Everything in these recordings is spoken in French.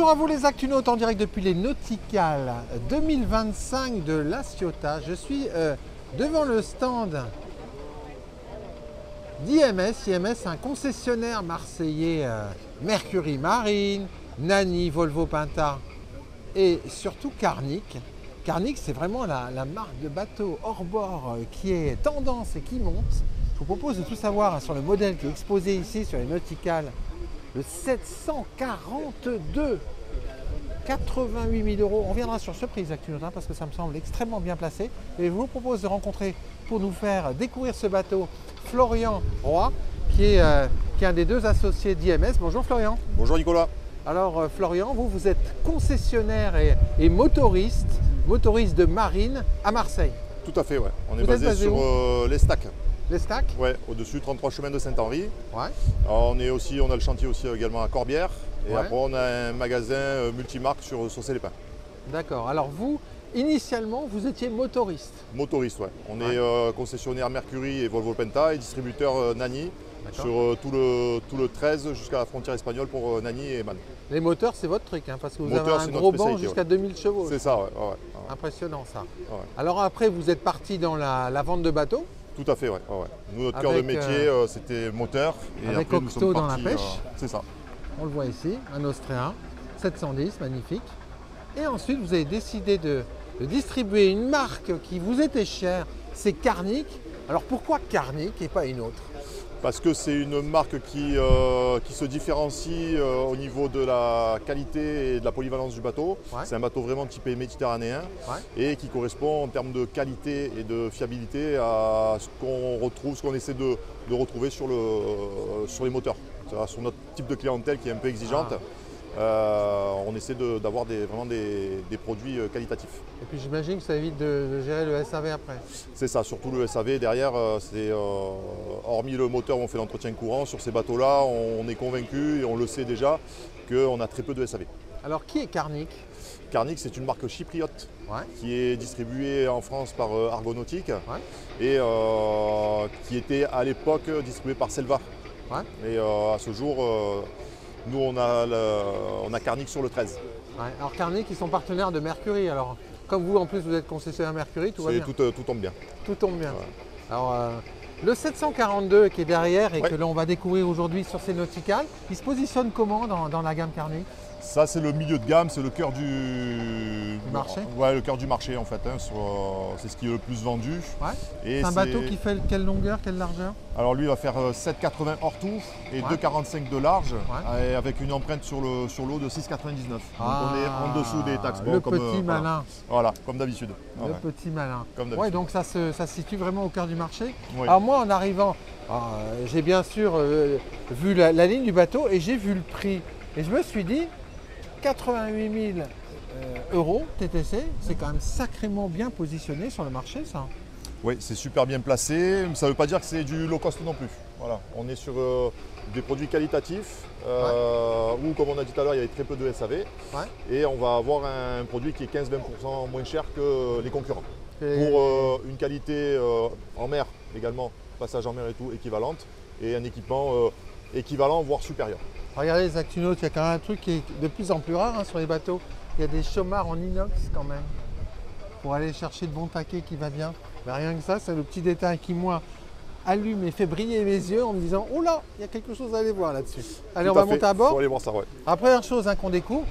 Bonjour à vous les Actunautes en direct depuis les Nauticales 2025 de La Ciotat. Je suis devant le stand d'IMS. IMS, un concessionnaire marseillais Mercury Marine, Nani, Volvo Penta et surtout Carnic. Carnic, c'est vraiment la marque de bateau hors bord qui est tendance et qui monte. Je vous propose de tout savoir sur le modèle qui est exposé ici sur les Nauticales. Le 742, 88 000 €. On reviendra sur ce prix Actunautes parce que ça me semble extrêmement bien placé. Et je vous propose de rencontrer, pour nous faire découvrir ce bateau, Florian Roy, qui est un des deux associés d'IMS. Bonjour Florian. Bonjour Nicolas. Alors Florian, vous êtes concessionnaire et motoriste de marine à Marseille. Tout à fait, ouais. On est basé sur les stacks. Les stacks? Ouais, au-dessus 33 chemins de Saint-Henri. Ouais. On a le chantier aussi également à Corbière. Et ouais. Après on a un magasin multimarque sur Saucé-les-Pins. D'accord. Alors vous, initialement, vous étiez motoriste? Motoriste, ouais. On est concessionnaire Mercury et Volvo Penta et distributeur Nani sur tout le 13 jusqu'à la frontière espagnole pour Nani et Man. Les moteurs, c'est votre truc, hein, parce que vous Moteur, avez un gros banc jusqu'à 2000 chevaux. C'est ça, ouais. Impressionnant ça. Ouais. Alors après, vous êtes parti dans la vente de bateaux? Tout à fait, ouais. Nous, notre cœur de métier, c'était moteur. Et avec après, Octo dans la pêche. C'est ça. On le voit ici, un Austrien, 710, magnifique. Et ensuite, vous avez décidé de distribuer une marque qui vous était chère, c'est Carnic. Alors pourquoi Carnic et pas une autre? Parce que c'est une marque qui se différencie au niveau de la qualité et de la polyvalence du bateau. Ouais. C'est un bateau vraiment typé méditerranéen et qui correspond en termes de qualité et de fiabilité à ce qu'on essaie de retrouver sur les moteurs. Sur notre type de clientèle qui est un peu exigeante. On essaie d'avoir vraiment des produits qualitatifs. Et puis j'imagine que ça évite de gérer le SAV après. C'est ça, surtout le SAV derrière, hormis le moteur où on fait l'entretien courant, sur ces bateaux-là, on est convaincu et on le sait déjà qu'on a très peu de SAV. Alors qui est Carnic? Carnic, c'est une marque chypriote qui est distribuée en France par Argonautique et qui était à l'époque distribuée par Selva. Et à ce jour, nous, on a Carnic sur le 13. Alors Carnic, ils sont partenaires de Mercury. Alors, comme vous, en plus, vous êtes concessionnaire Mercury, tout va bien. Tout tombe bien. Tout tombe bien. Alors, le 742 qui est derrière et que l'on va découvrir aujourd'hui sur ces Nauticales, il se positionne comment dans la gamme Carnic? Ça, c'est le milieu de gamme, c'est le cœur du marché. Ouais, le cœur du marché en fait. C'est ce qui est le plus vendu. C'est un bateau qui fait quelle longueur, quelle largeur? Alors lui, il va faire 7,80 hors tout et 2,45 de large, et avec une empreinte sur l'eau de 6,99. Donc on est en dessous des taxes. Le petit malin. Voilà, comme d'habitude. Le petit malin. Ouais, donc ça se situe vraiment au cœur du marché. Alors moi, en arrivant, j'ai bien sûr vu la ligne du bateau et j'ai vu le prix. Et je me suis dit, 88 000 € TTC, c'est quand même sacrément bien positionné sur le marché, ça. Oui, c'est super bien placé. Ça ne veut pas dire que c'est du low cost non plus. Voilà, on est sur des produits qualitatifs où, comme on a dit tout à l'heure, il y avait très peu de SAV. Et on va avoir un produit qui est 15-20% moins cher que les concurrents. Pour une qualité en mer également, passage en mer et tout, équivalente. Et un équipement équivalent, voire supérieur. Regardez les Actunautes, il y a quand même un truc qui est de plus en plus rare sur les bateaux. Il y a des chaumards en inox quand même, pour aller chercher le bon taquet qui va bien. Mais rien que ça, c'est le petit détail qui, moi, allume et fait briller mes yeux en me disant « Oh là, il y a quelque chose à aller voir là-dessus ». Allez, on va monter à bord. Faut aller voir ça, La première chose qu'on découvre,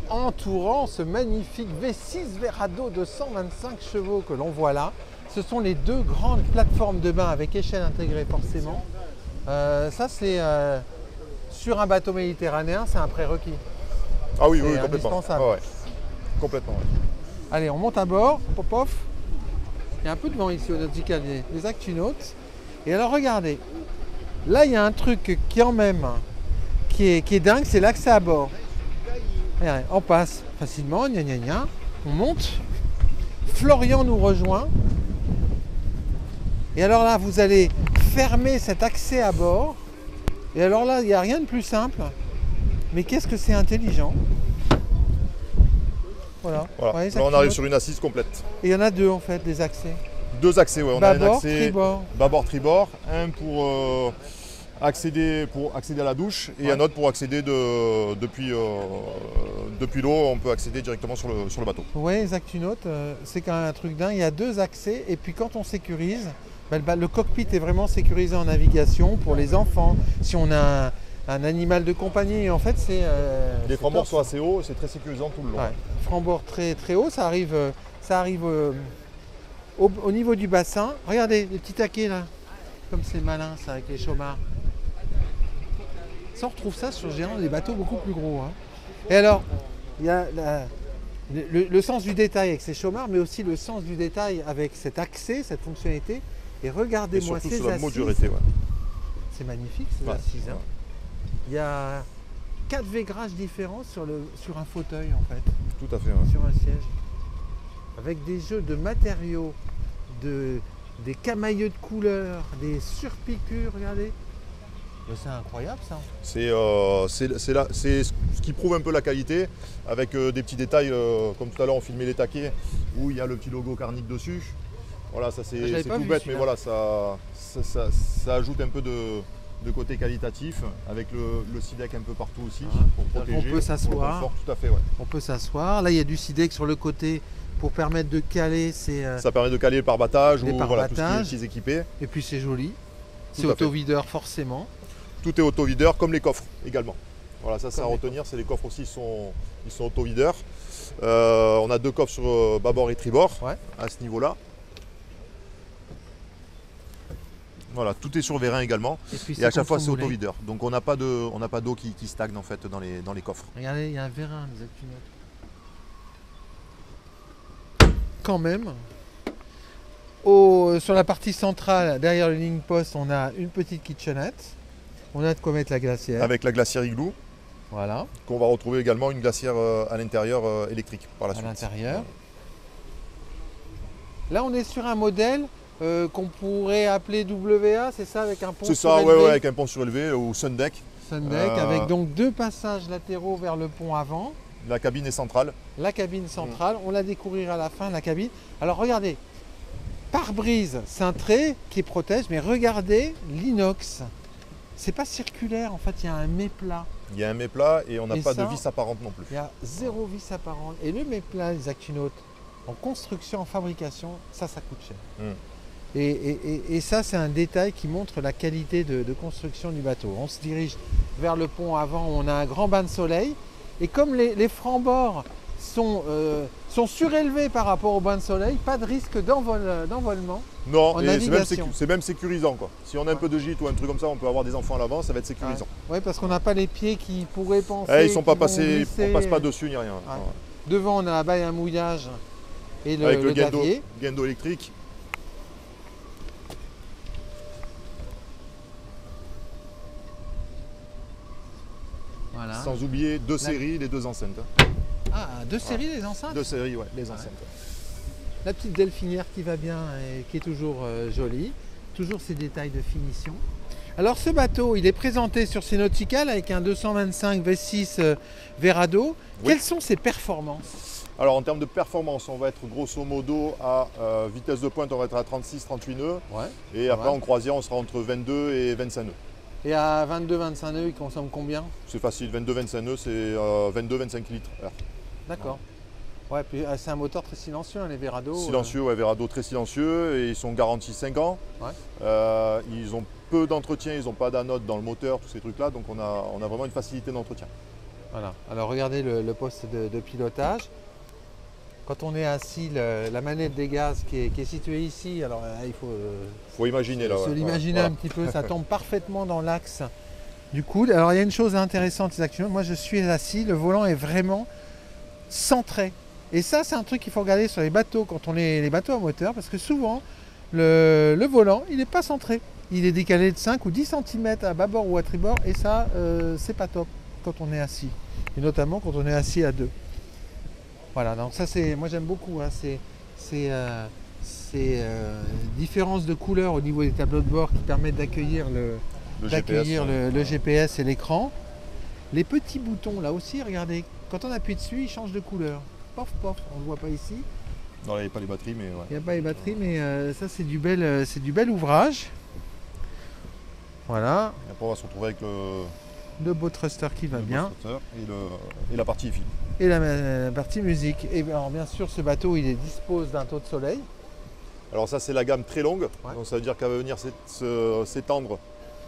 entourant ce magnifique V6 Verado de 125 chevaux que l'on voit là, ce sont les deux grandes plateformes de bain avec échelle intégrée forcément. Ça, c'est sur un bateau méditerranéen, c'est un prérequis. Ah oui, complètement. Complètement. Allez, on monte à bord, pop-off. Il y a un peu de vent ici au Nauticales, les Actunautes. Et alors regardez, là il y a un truc qui est dingue, c'est l'accès à bord. Regardez, on passe facilement, on monte. Florian nous rejoint. Et alors là, vous allez fermer cet accès à bord. Et alors là, il n'y a rien de plus simple. Mais qu'est-ce que c'est intelligent. Voilà. Ouais, là, on arrive sur une assise complète. Et il y en a deux en fait, des accès. Deux accès, on a un accès tribord. bâbord, tribord. Un pour accéder à la douche et un autre pour accéder depuis l'eau, on peut accéder directement sur le bateau. Oui, Exacunaut, c'est quand même un truc dingue. Il y a 2 accès et puis quand on sécurise, le cockpit est vraiment sécurisé en navigation pour les enfants. Si on a un animal de compagnie, en fait, c'est... les francs-bords sont assez hauts, c'est très sécurisant tout le long. Ouais. Franc-bord très, très haut, ça arrive au niveau du bassin. Regardez, les petits taquets là, comme c'est malin ça avec les chaumards. Ça, on retrouve ça sur généralement des bateaux beaucoup plus gros. Hein. Et alors, il y a le sens du détail avec ces chaumards, mais aussi le sens du détail avec cet accès, cette fonctionnalité. Et regardez-moi ces assises. Modulité, ouais. C'est magnifique ces assises. Hein. Il y a 4 végrages différents sur un fauteuil en fait. Tout à fait. Ouais. Sur un siège. Avec des jeux de matériaux, des camailleux de couleurs, des surpiqûres, regardez. C'est incroyable ça. C'est ce qui prouve un peu la qualité, avec des petits détails, comme tout à l'heure on filmait les taquets, où il y a le petit logo Carnic dessus. Voilà, ça c'est tout bête, mais voilà, ça ajoute un peu de côté qualitatif, avec le SIDEC un peu partout aussi, pour protéger. On peut s'asseoir. Tout à fait, ouais. On peut s'asseoir. Là, il y a du SIDEC sur le côté pour permettre de caler. Ça permet de caler le pare-battage ou voilà, tout ce qui est petits équipés. Et puis c'est joli. C'est auto-videur forcément. Tout est auto-videur, comme les coffres également. Voilà, ça c'est à retenir, c'est les coffres aussi, ils sont auto-videurs. On a 2 coffres sur bâbord et tribord, à ce niveau-là. Voilà, tout est sur vérin également. Et à chaque fois c'est auto-videur. Donc on n'a pas d'eau qui stagne en fait dans les coffres. Regardez, il y a un vérin, quand même. Sur la partie centrale, derrière le ligne post, on a une petite kitchenette. On a de quoi mettre la glacière. Avec la glacière igloo. Voilà. Qu'on va retrouver également une glacière à l'intérieur électrique par la suite. À l'intérieur. Là, on est sur un modèle qu'on pourrait appeler WA, c'est ça, avec un pont surélevé. C'est ça, ouais, avec un pont surélevé ou Sundeck. Sundeck, avec donc 2 passages latéraux vers le pont avant. La cabine est centrale. La cabine centrale, on la découvrir à la fin, la cabine. Alors regardez, pare-brise cintré qui protège, mais regardez l'inox. C'est pas circulaire, en fait, il y a un méplat. Il y a un méplat et on n'a pas de vis apparente non plus. Il y a 0 vis apparente. Et le méplat, les Exacunaut, en construction, en fabrication, ça coûte cher. Et ça, c'est un détail qui montre la qualité de construction du bateau. On se dirige vers le pont avant, où on a un grand bain de soleil. Et comme les francs-bords sont surélevés par rapport au bain de soleil, pas de risque d'envolement. Non, et c'est même sécurisant, quoi. Si on a un peu de gîte ou un truc comme ça, on peut avoir des enfants à l'avant, ça va être sécurisant. Oui, parce qu'on n'a pas les pieds qui pourraient penser. Ils sont pas passés, on passe pas dessus ni rien. Devant, on a la baille à mouillage et le gavier. Guindo électrique. Voilà. Sans oublier 2 séries, les 2 enceintes. Ah, 2 séries les enceintes? 2 séries, ouais, les enceintes. La petite delphinière qui va bien et qui est toujours jolie. Toujours ces détails de finition. Alors ce bateau, il est présenté sur Seanautical avec un 225 V6 Verado. Oui. Quelles sont ses performances? Alors en termes de performance, on va être grosso modo à vitesse de pointe, on va être à 36-38 nœuds. Ouais, et après en croisière, on sera entre 22 et 25 nœuds. Et à 22-25 nœuds, il consomme combien? C'est facile, 22-25 nœuds, c'est 22-25 litres heure. D'accord. Ouais, puis c'est un moteur très silencieux, hein, les Verado. Silencieux, ouais, Verado très silencieux, et ils sont garantis 5 ans. Ouais. Ils ont peu d'entretien, ils n'ont pas d'anode dans le moteur, tous ces trucs-là, donc on a vraiment une facilité d'entretien. Voilà, alors regardez le poste de pilotage. Quand on est assis, la manette des gaz qui est située ici, alors il faut imaginer là. Se l'imaginer un petit peu, ça tombe parfaitement dans l'axe du coude. Alors il y a une chose intéressante, moi je suis assis, le volant est vraiment centré. Et ça, c'est un truc qu'il faut regarder sur les bateaux, quand on est les bateaux à moteur, parce que souvent, le volant, il n'est pas centré. Il est décalé de 5 ou 10 cm à bâbord ou à tribord, et ça, c'est pas top quand on est assis. Et notamment quand on est assis à 2. Voilà, donc ça, moi j'aime beaucoup, hein, ces différences de couleurs au niveau des tableaux de bord qui permettent d'accueillir le GPS et l'écran. Les petits boutons, là aussi, regardez, quand on appuie dessus, ils changent de couleur. Pof, pof, on ne le voit pas ici. Non, il n'y a pas les batteries, mais ouais. Il n'y a pas les batteries, mais ça, c'est du bel ouvrage. Voilà. Et après on va se retrouver avec le beau thruster qui va bien. Et la partie IFI. Et la partie musique. Et alors bien sûr ce bateau il dispose d'un taux de soleil. Alors ça c'est la gamme très longue, donc ça veut dire qu'elle va venir s'étendre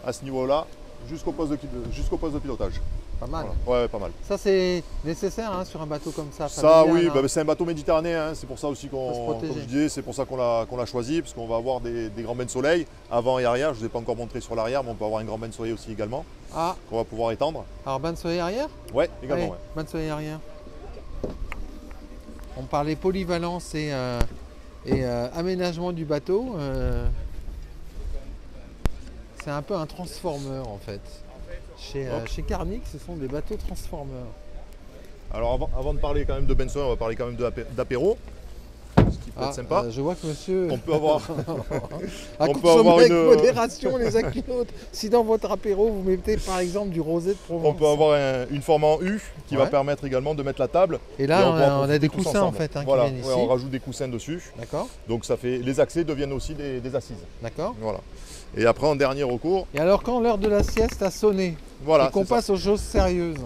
à ce niveau-là jusqu'au poste de pilotage. Pas mal. Voilà. Ouais, pas mal. Ça c'est nécessaire hein, sur un bateau comme ça. Ça familial, oui, hein. c'est un bateau méditerranéen, hein. C'est pour ça aussi comme je disais, c'est pour ça qu'on l'a choisi, parce qu'on va avoir des grands bains de soleil avant et arrière. Je ne vous ai pas encore montré sur l'arrière, mais on peut avoir un grand bain de soleil aussi également, qu'on va pouvoir étendre. Alors bain de soleil arrière? Ouais, également. Ouais. Bain de soleil arrière. On parlait polyvalence et aménagement du bateau. C'est un peu un transformeur en fait. Chez Carnic, ce sont des bateaux transformeurs. Alors avant de parler quand même de Benson, on va parler quand même d'apéro. Ce qui peut être sympa. Je vois que monsieur... On peut avoir... on peut avoir avec modération les aquinotes. Si dans votre apéro, vous mettez par exemple du rosé de Provence. On peut avoir une forme en U qui va permettre également de mettre la table. Et là, on a des coussins en fait. Hein, voilà, qui viennent ici. On rajoute des coussins dessus. D'accord. Donc ça fait... Les accès deviennent aussi des assises. D'accord. Voilà. Et après, en dernier recours... Et alors quand l'heure de la sieste a sonné, et qu'on passe aux choses sérieuses,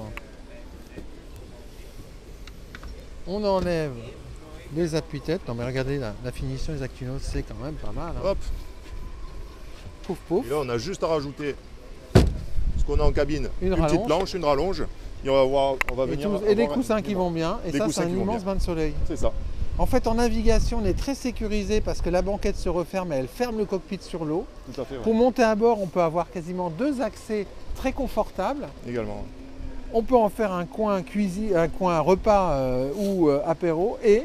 on enlève les appuis-têtes. Non mais regardez la finition des Aquinotes, c'est quand même pas mal. Hein. Hop. Pouf pouf. Et là on a juste à rajouter ce qu'on a en cabine. Une petite planche, une rallonge. Et on va venir... Et des coussins qui vont bien. Et ça c'est un immense bain de soleil. C'est ça. En fait en navigation on est très sécurisé parce que la banquette se referme et elle ferme le cockpit sur l'eau. Tout à fait. Ouais. Pour monter à bord on peut avoir quasiment 2 accès très confortables. Également. On peut en faire un coin cuisine, un coin repas ou apéro et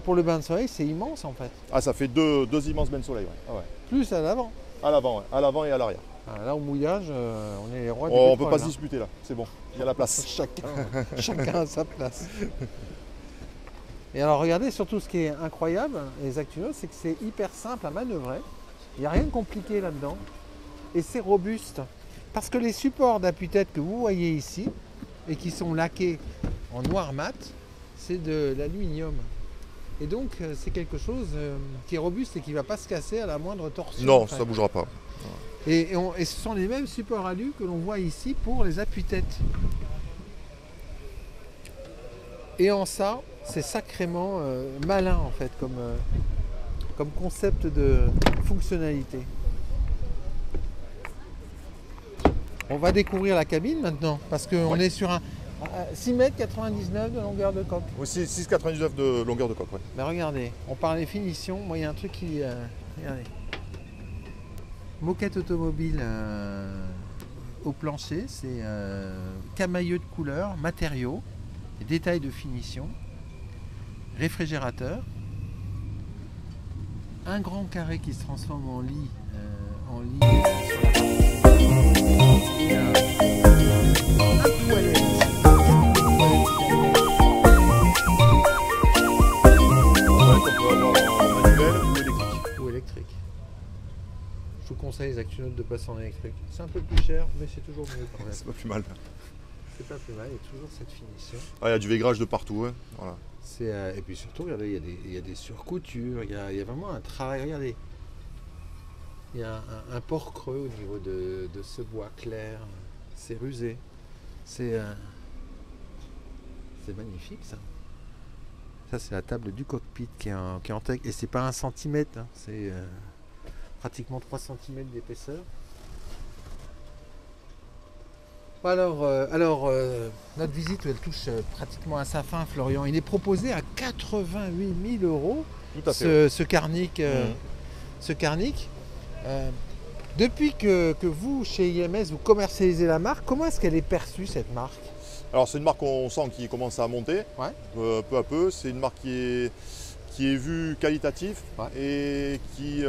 pour le bain de soleil c'est immense en fait. Ah ça fait deux immenses bains de soleil. Ouais. Ah, ouais. Plus à l'avant. À l'avant, ouais. À l'avant et à l'arrière. Ah, là au mouillage on est les rois du pétrole. On ne peut pas se disputer là, c'est bon, il y a la place. Chacun a sa place. Et alors regardez surtout ce qui est incroyable les Aquinotes, c'est que c'est hyper simple à manœuvrer. Il n'y a rien de compliqué là-dedans. Et c'est robuste. Parce que les supports d'appui-tête que vous voyez ici, et qui sont laqués en noir mat, c'est de l'aluminium. Et donc c'est quelque chose qui est robuste et qui ne va pas se casser à la moindre torsion. Non, ça ne bougera pas. Et ce sont les mêmes supports alu que l'on voit ici pour les appuis-têtes. Et en ça, c'est sacrément malin en fait comme concept de fonctionnalité. On va découvrir la cabine maintenant parce qu'on est sur un 6,99 m de longueur de coque. Aussi 6,99 de longueur de coque, ouais. Mais regardez, on parle des finitions. Moi, il y a un truc qui... regardez. Moquette automobile au plancher, c'est camailleux de couleurs, matériaux, détails de finition, réfrigérateur, un grand carré qui se transforme en lit sur la partie. Et un toilette. Ou électrique. Je vous conseille les Aquinotes de passer en électrique. C'est un peu plus cher, mais c'est toujours mieux quand même. C'est pas plus mal. C'est pas plus mal, il y a toujours cette finition. Ah, il y a du vaigrage de partout, hein. Voilà. Et puis surtout, regardez, il y a des surcoutures, il y a vraiment un travail. Regardez, il y a un port creux au niveau de ce bois clair. C'est rusé. C'est magnifique ça. Ça c'est la table du cockpit qui est en tech. Et c'est pas 1 cm, hein, c'est pratiquement 3 cm d'épaisseur. Alors, notre visite elle touche pratiquement à sa fin, Florian. Il est proposé à 88 000 €. Ce Carnic. Ce Carnic. Depuis que vous, chez IMS, vous commercialisez la marque, comment est-ce qu'elle est perçue cette marque? Alors c'est une marque qu'on sent qui commence à monter, peu à peu. C'est une marque qui est vue qualitative et qui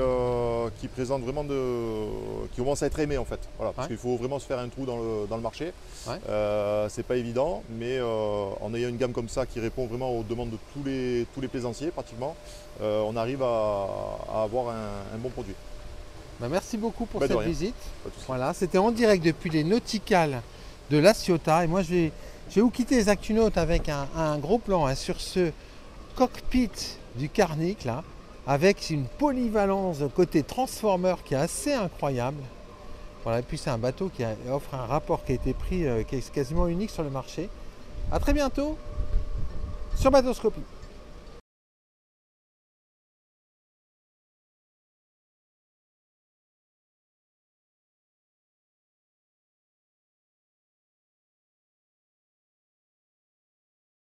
présente vraiment qui commence à être aimée en fait. Voilà, parce qu'il faut vraiment se faire un trou dans le marché. C'est pas évident, mais en ayant une gamme comme ça qui répond vraiment aux demandes de tous les plaisanciers pratiquement, on arrive à avoir un bon produit. Merci beaucoup pour cette visite. Voilà, c'était en direct depuis les nauticales de La Ciotat. Et moi, je vais vous quitter les Aquinotes avec un gros plan sur ce cockpit du Carnic, là, avec une polyvalence côté transformer qui est assez incroyable. Voilà, et puis c'est un bateau qui offre un rapport qui a été pris, qui est quasiment unique sur le marché. A très bientôt sur Bateauscopie.